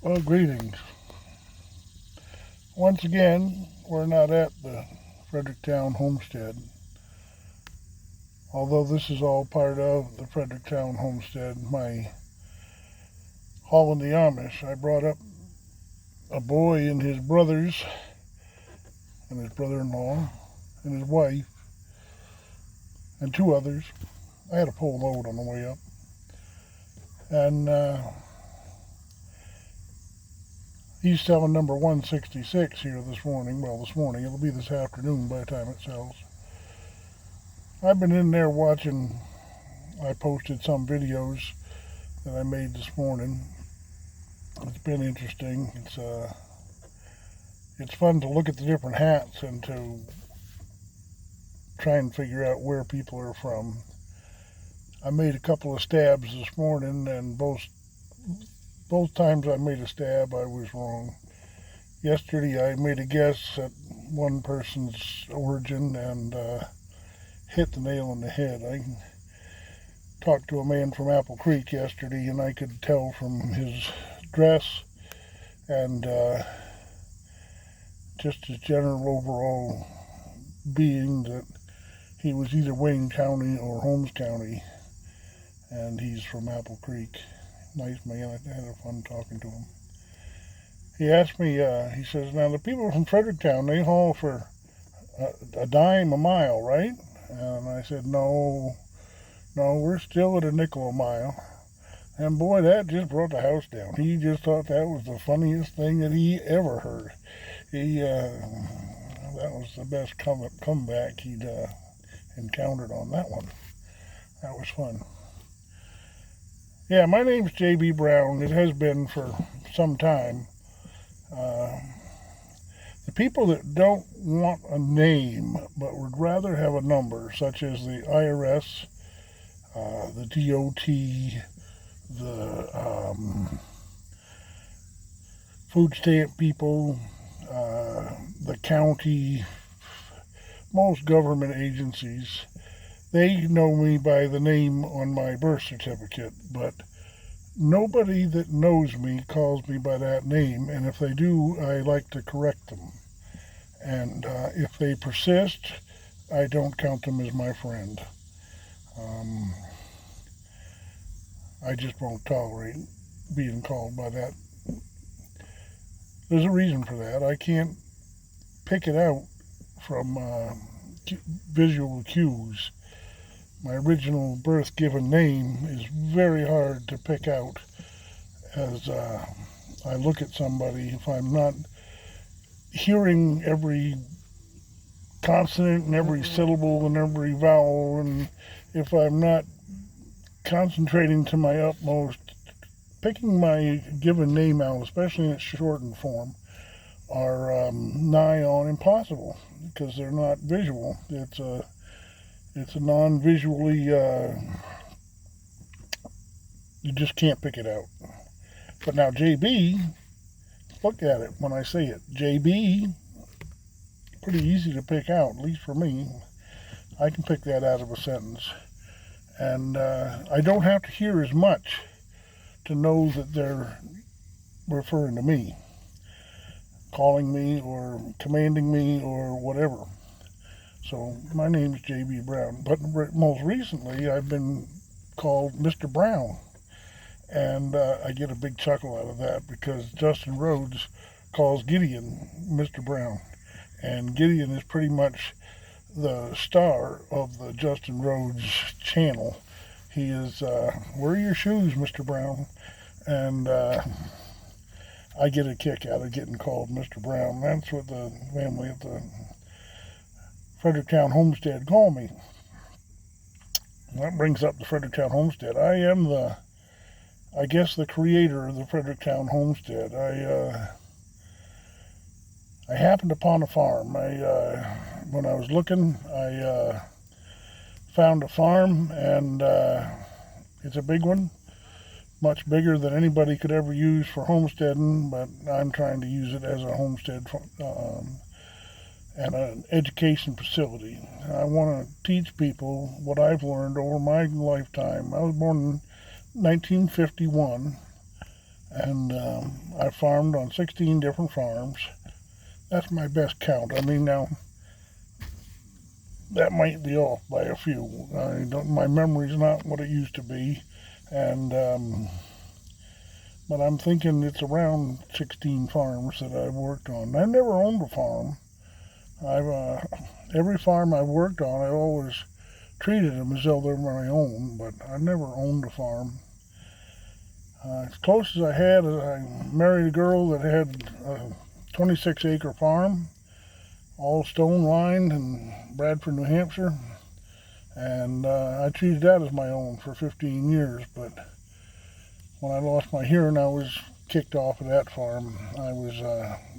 Well, greetings. Once again, we're not at the Fredericktown Homestead. Although this is all part of the Fredericktown Homestead, my haul in the Amish, I brought up a boy and his brothers and his brother-in-law and his wife and two others. I had to pull a load on the way up. And he's selling number 166 here this morning. Well, this morning. It'll be this afternoon by the time it sells. I've been in there watching. I posted some videos that I made this morning. It's been interesting. It's fun to look at the different hats and to try and figure out where people are from. I made a couple of stabs this morning, and both times I made a stab, I was wrong. Yesterday, I made a guess at one person's origin and hit the nail on the head. I talked to a man from Apple Creek yesterday, and I could tell from his dress and just his general overall being that he was either Wayne County or Holmes County, and he's from Apple Creek. Nice man. I had fun talking to him. He asked me, he says, now the people from Fredericktown, they haul for a dime a mile, right? And I said, no, we're still at a nickel a mile. And boy, that just brought the house down. He just thought that was the funniest thing that he ever heard. That was the best comeback he'd encountered on that one. That was fun. Yeah, my name's J.B. Brown. It has been for some time. The people that don't want a name but would rather have a number, such as the IRS, the DOT, the food stamp people, the county, most government agencies, they know me by the name on my birth certificate, but nobody that knows me calls me by that name, and if they do, I like to correct them. And if they persist, I don't count them as my friend. I just won't tolerate being called by that. There's a reason for that. I can't pick it out from visual cues. My original birth given name is very hard to pick out as I look at somebody. If I'm not hearing every consonant and every syllable and every vowel, and if I'm not concentrating to my utmost, picking my given name out, especially in its shortened form, are nigh on impossible because they're not visual. It's a non-visually, you just can't pick it out. But now JB, look at it when I say it. JB, pretty easy to pick out, at least for me. I can pick that out of a sentence. And I don't have to hear as much to know that they're referring to me, calling me or commanding me or whatever. So my name is J.B. Brown, but most recently I've been called Mr. Brown, and I get a big chuckle out of that because Justin Rhodes calls Gideon Mr. Brown, and Gideon is pretty much the star of the Justin Rhodes channel. He is, wear your shoes, Mr. Brown, and I get a kick out of getting called Mr. Brown. That's what the family at the Fredericktown Homestead call me. That brings up the Fredericktown Homestead. I am the creator of the Fredericktown Homestead. I happened upon a farm. When I was looking, I found a farm, and it's a big one, much bigger than anybody could ever use for homesteading, but I'm trying to use it as a homestead and an education facility. I want to teach people what I've learned over my lifetime. I was born in 1951, And I farmed on 16 different farms. That's my best count. I mean, now that might be off by a few. My memory's not what it used to be, and but I'm thinking it's around 16 farms that I've worked on. I never owned a farm. I've every farm I've worked on, I always treated them as though they're my own, but I never owned a farm. As close as I had, I married a girl that had a 26-acre farm, all stone lined in Bradford, New Hampshire, and I treated that as my own for 15 years. But when I lost my hearing, I was kicked off of that farm. I was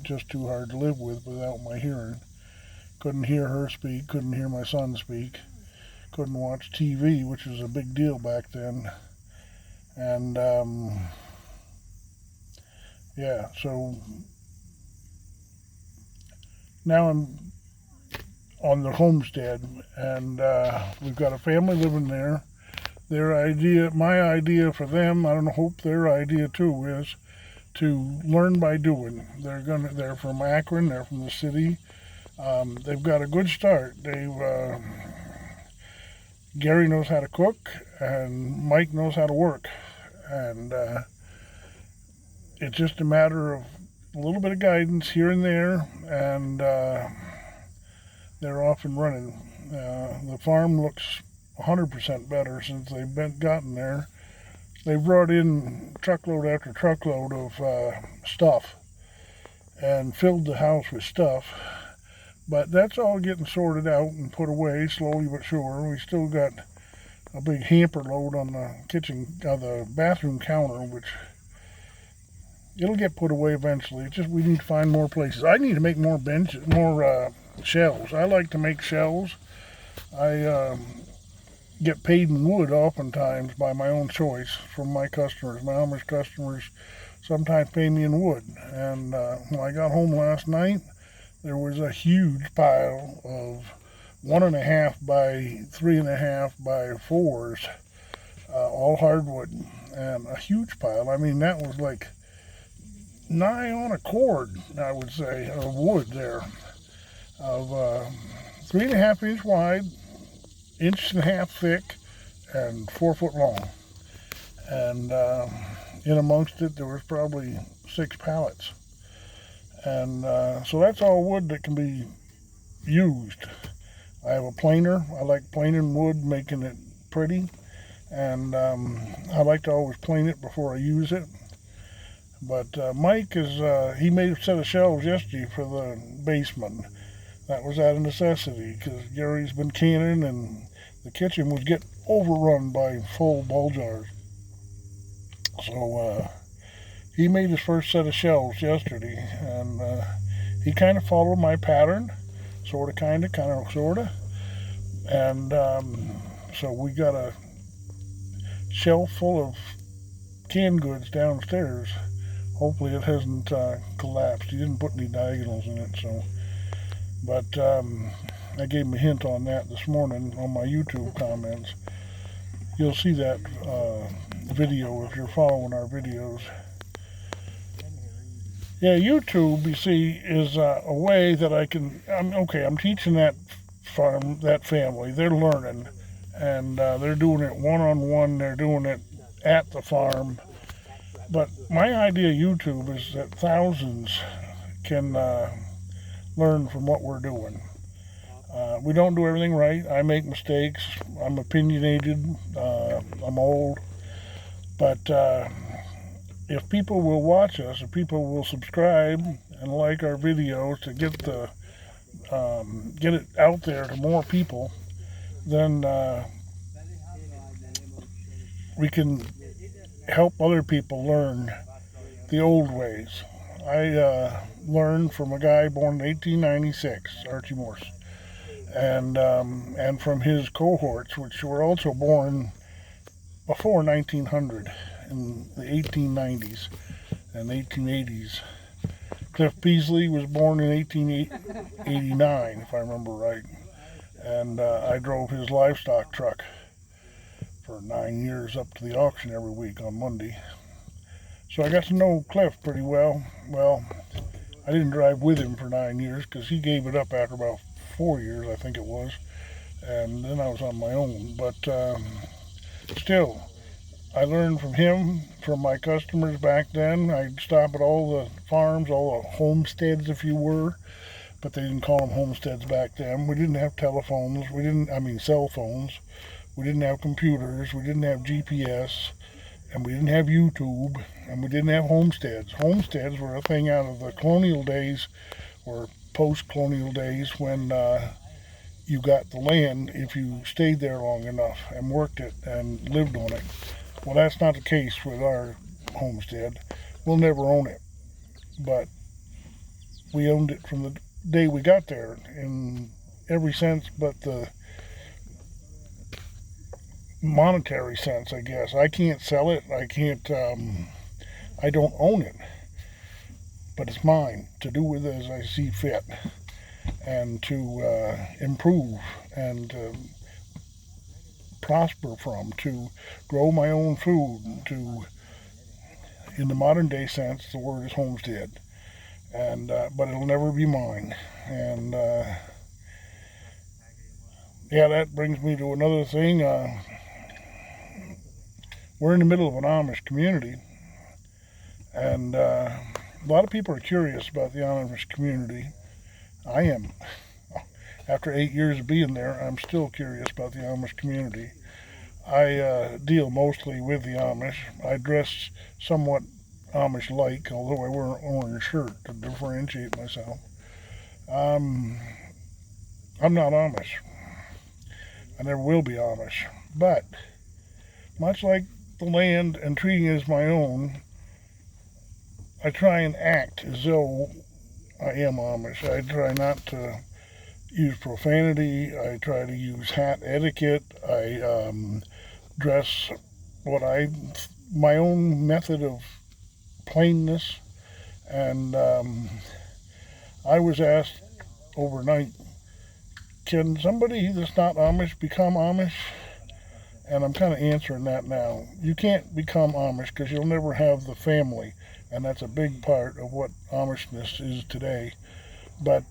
just too hard to live with without my hearing. Couldn't hear her speak, couldn't hear my son speak, couldn't watch TV, which was a big deal back then. And yeah, so now I'm on the homestead, and we've got a family living there. My idea for them, I don't hope their idea too, is to learn by doing. They're from Akron, they're from the city. They've got a good start. Gary knows how to cook, and Mike knows how to work, and it's just a matter of a little bit of guidance here and there, and they're off and running. The farm looks 100% better since they've gotten there. They've brought in truckload after truckload of stuff and filled the house with stuff. But that's all getting sorted out and put away slowly but sure. We still got a big hamper load on the bathroom counter, which it'll get put away eventually. It's just we need to find more places. I need to make more shelves. I like to make shelves. I get paid in wood oftentimes by my own choice from my customers. My Amish customers sometimes pay me in wood. And when I got home last night, there was a huge pile of 1.5 by 3.5 by 4s, all hardwood, and a huge pile. I mean, that was like nigh on a cord, I would say, of wood there, of 3.5 inch wide, 1.5 inch thick, and 4 foot long. And in amongst it, there was probably 6 pallets. And so that's all wood that can be used. I have a planer. I like planing wood, making it pretty. And I like to always plane it before I use it. But Mike he made a set of shelves yesterday for the basement. That was out of necessity because Gary's been canning and the kitchen was getting overrun by full ball jars. So he made his first set of shelves yesterday, and he kind of followed my pattern, sort of. And so we got a shelf full of canned goods downstairs. Hopefully it hasn't collapsed. He didn't put any diagonals in it, so. But I gave him a hint on that this morning on my YouTube comments. You'll see that video if you're following our videos. Yeah, YouTube, you see, is a way that I'm teaching that family. They're learning, and they're doing it one-on-one. They're doing it at the farm. But my idea of YouTube is that thousands can learn from what we're doing. We don't do everything right. I make mistakes. I'm opinionated. I'm old. But if people will watch us, if people will subscribe and like our videos to get it out there to more people, then we can help other people learn the old ways. I learned from a guy born in 1896, Archie Morse, and from his cohorts, which were also born before 1900, in the 1890s and 1880s. Cliff Beasley was born in 1889, if I remember right, and I drove his livestock truck for 9 years up to the auction every week on Monday. So I got to know Cliff pretty well. Well, I didn't drive with him for 9 years because he gave it up after about 4 years, I think it was. And then I was on my own. But still, I learned from him, from my customers back then. I'd stop at all the farms, all the homesteads, if you were, but they didn't call them homesteads back then. We didn't have telephones. Cell phones. We didn't have computers. We didn't have GPS. And we didn't have YouTube. And we didn't have homesteads. Homesteads were a thing out of the colonial days or post-colonial days when you got the land if you stayed there long enough and worked it and lived on it. Well, that's not the case with our homestead. We'll never own it. But we owned it from the day we got there in every sense but the monetary sense, I guess. I can't sell it. I don't own it. But it's mine to do with as I see fit and to improve and prosper from, to grow my own food, to, in the modern day sense, the word is homestead. And but it'll never be mine. And that brings me to another thing. We're in the middle of an Amish community, and a lot of people are curious about the Amish community. I am. After 8 years of being there, I'm still curious about the Amish community. I deal mostly with the Amish. I dress somewhat Amish-like, although I wear an orange shirt to differentiate myself. I'm not Amish. I never will be Amish. But, much like the land and treating it as my own, I try and act as though I am Amish. I try not to use profanity. I try to use hat etiquette. I dress my own method of plainness. And I was asked overnight, can somebody that's not Amish become Amish? And I'm kind of answering that now. You can't become Amish because you'll never have the family. And that's a big part of what Amishness is today. But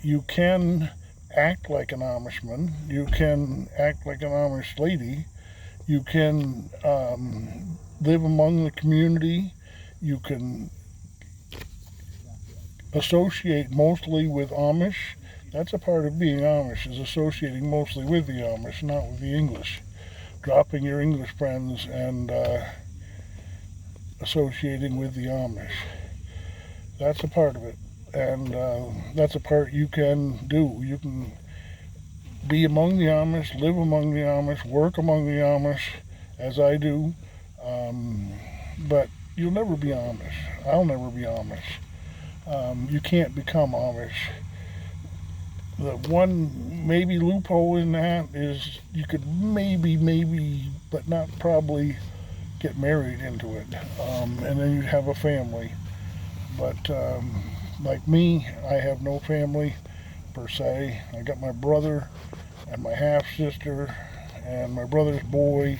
you can act like an Amishman. You can act like an Amish lady. You can live among the community. You can associate mostly with Amish. That's a part of being Amish, is associating mostly with the Amish, not with the English. Dropping your English friends and associating with the Amish. That's a part of it. And that's a part you can do. You can be among the Amish, live among the Amish, work among the Amish, as I do. But you'll never be Amish. I'll never be Amish. You can't become Amish. The one maybe loophole in that is you could maybe, but not probably, get married into it. And then you'd have a family. But like me, I have no family per se. I got my brother and my half sister and my brother's boy,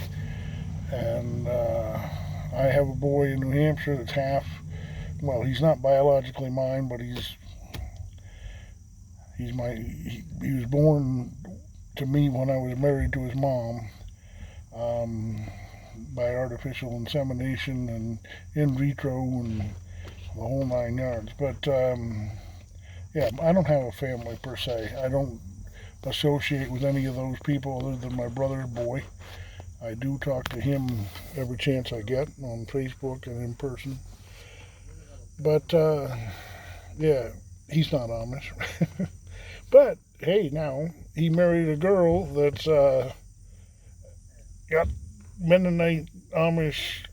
and I have a boy in New Hampshire that's half. Well, he's not biologically mine, but he was born to me when I was married to his mom, by artificial insemination and in vitro and the whole 9 yards. But I don't have a family per se. I don't associate with any of those people other than my brother's boy. I do talk to him every chance I get on Facebook and in person. But he's not Amish. But hey, now he married a girl that's got Mennonite Amish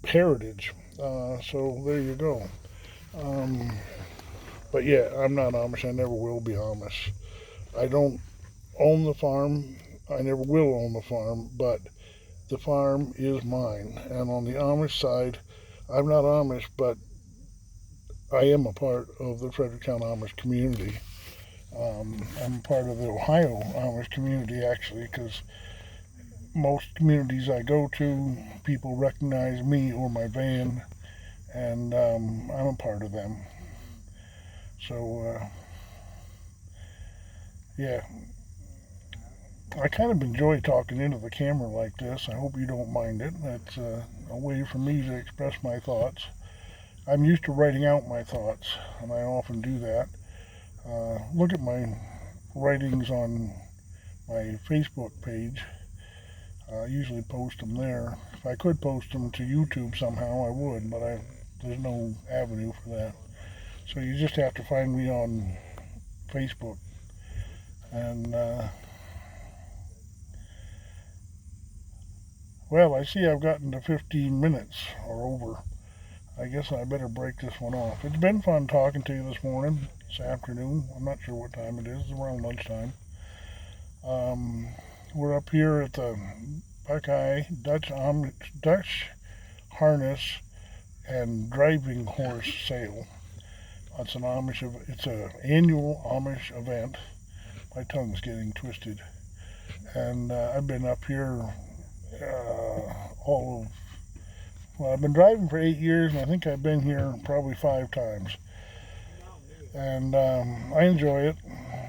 heritage. So there you go. But yeah, I'm not Amish. I never will be Amish. I don't own the farm. I never will own the farm, but the farm is mine. And on the Amish side, I'm not Amish, but I am a part of the Fredericktown Amish community. I'm part of the Ohio Amish community, actually, because most communities I go to, people recognize me or my van and I'm a part of them. So, yeah, I kind of enjoy talking into the camera like this. I hope you don't mind it. That's a way for me to express my thoughts. I'm used to writing out my thoughts, and I often do that. Look at my writings on my Facebook page. I usually post them there. If I could post them to YouTube somehow, I would, but there's no avenue for that. So you just have to find me on Facebook. And, well, I see I've gotten to 15 minutes or over. I guess I better break this one off. It's been fun talking to you this morning, this afternoon. I'm not sure what time it is. It's around lunchtime. We're up here at the Buckeye Dutch Harness and Driving Horse Sale. It's an annual Amish event. My tongue's getting twisted. And I've been up here I've been driving for 8 years, and I think I've been here probably 5 times. And I enjoy it.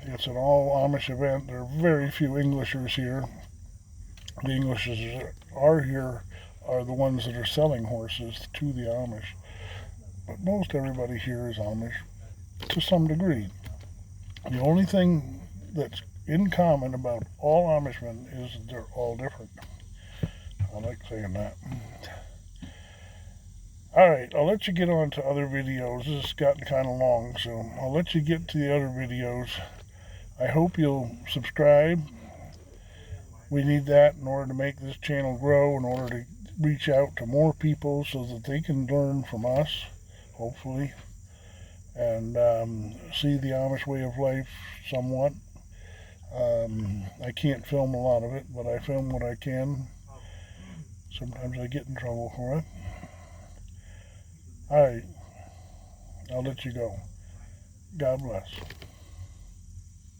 It's an all Amish event. There are very few Englishers here. The Englishers that are here are the ones that are selling horses to the Amish. But most everybody here is Amish to some degree. The only thing that's in common about all Amishmen is that they're all different. I like saying that. Alright, I'll let you get on to other videos. This has gotten kind of long, so I'll let you get to the other videos. I hope you'll subscribe. We need that in order to make this channel grow, in order to reach out to more people so that they can learn from us, hopefully, and see the Amish way of life somewhat. I can't film a lot of it, but I film what I can. Sometimes I get in trouble for it. Alright, I'll let you go. God bless.